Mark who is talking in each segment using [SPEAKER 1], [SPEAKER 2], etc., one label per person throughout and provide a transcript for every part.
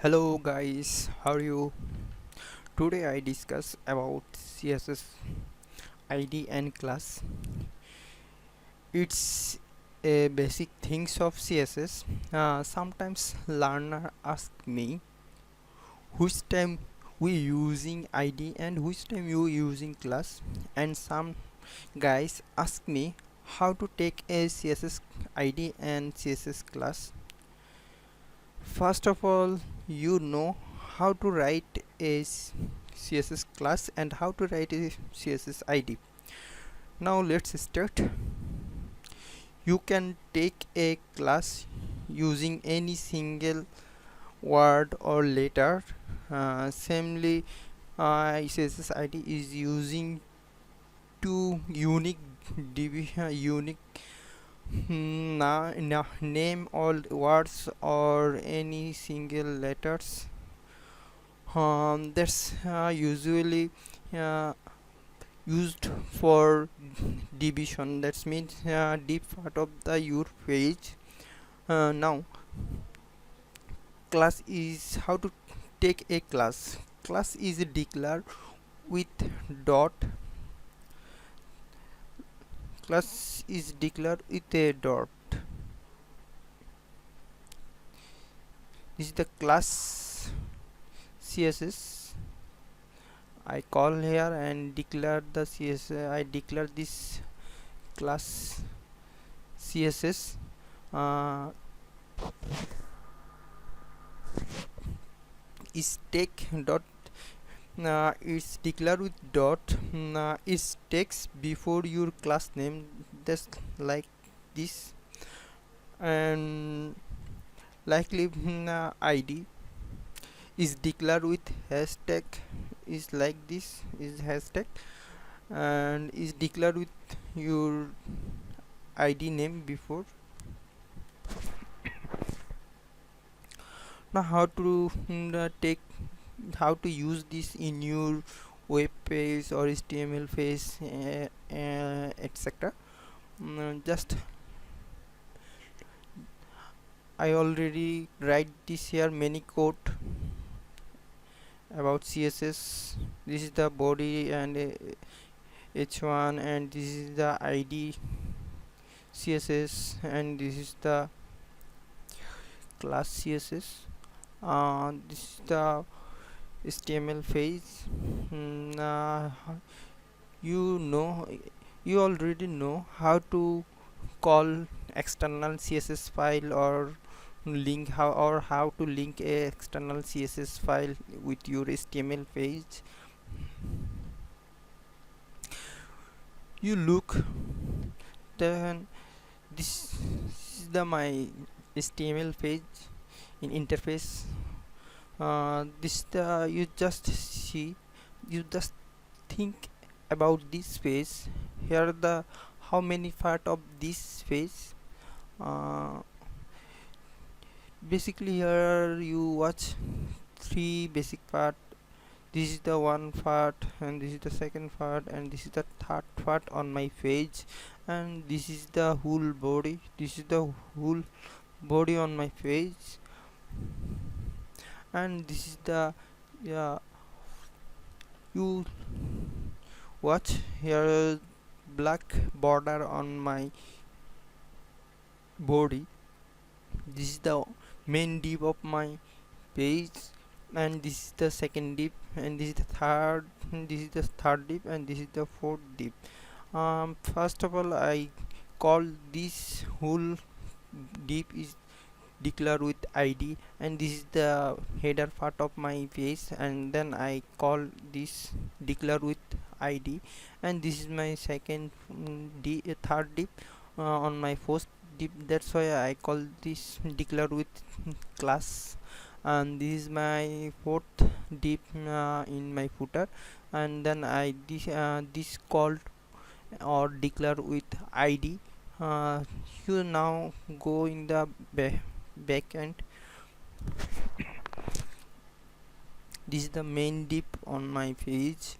[SPEAKER 1] Hello guys, how are you? Today I discuss about CSS ID and class. It's a basic things of CSS. Sometimes learner ask me which time we using ID and which time you using class, and some guys ask me how to take a CSS ID and CSS class. First of all, you know how to write a CSS class and how to write a CSS ID. Now let's start. You can take a class using any single word or letter. Samely, CSS ID is using two unique unique name all words or any single letters. That's usually uh, used for division. That means deep part of the your page. Now class is how to take a class. Class is declared with dot. Class is declared with a dot. This is the class CSS. I call here and declare the CSS. I declare this class CSS. Is take dot. It's declared with dot. Is text before your class name. Just like this, and likely ID is declared with hashtag. Is like this. Is hashtag and is declared with your ID name before. Now how to take how to use this in your web page or HTML page, etc. Just I already write this here many code about CSS. This is the body and h1, and this is the ID CSS, and this is the class CSS. This is the HTML phase. You know, you already know how to call external CSS file or how to link a external CSS file with your HTML page. You look, then this is the my HTML page in interface. This the you just see, you just think about this page. Here the how many part of this page. uh, Basically here you watch three basic part. This is the one part, and this is the second part, and this is the third part on my page, and this is the whole body. This is the whole body on my page, and this is the, yeah, you watch here black border on my body. This is the main div of my page, and this is the second div, and this is the third, and this is the third div, and this is the fourth div. First of all, I call this whole div is declared with ID, and this is the header part of my page, and then I call this declare with ID, and this is my second third div on my first div. That's why I call this declare with class, and this is my fourth div in my footer, and then I this called or declare with ID. You now go in the backend. This is the main div on my page.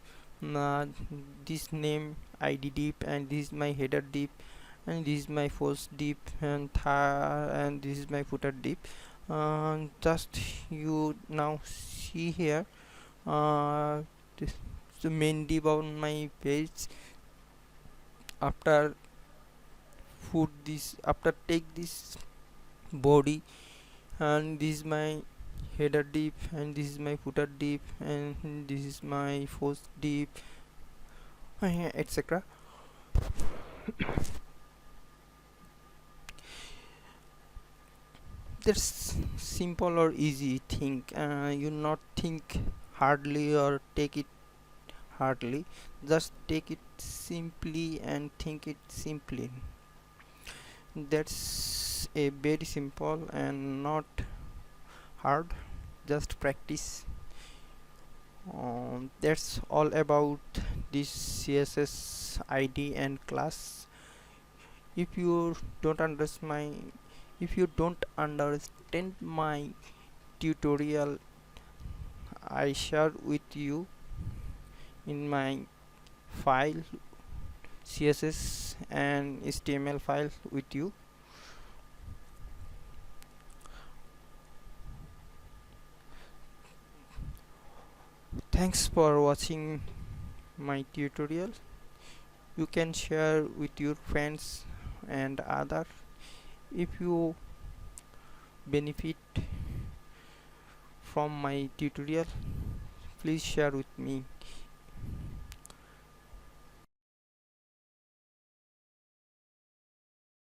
[SPEAKER 1] This name ID div, and this is my header div, and this is my first div, and this is my footer div. Just you now see here, uh, this the main div on my page. After after take this body, and this is my header div, and this is my footer div, and this is my post div, etc. That's simple or easy thing. You not think hardly or take it hardly, just take it simply and think it simply. That's a very simple and not hard, just practice. That's all about this CSS ID and class. If you don't understand my if you don't understand my tutorial, I share with you in my file, CSS and HTML file with you. Thanks for watching my tutorial. You can share with your friends and other. If you benefit from my tutorial, please share with me.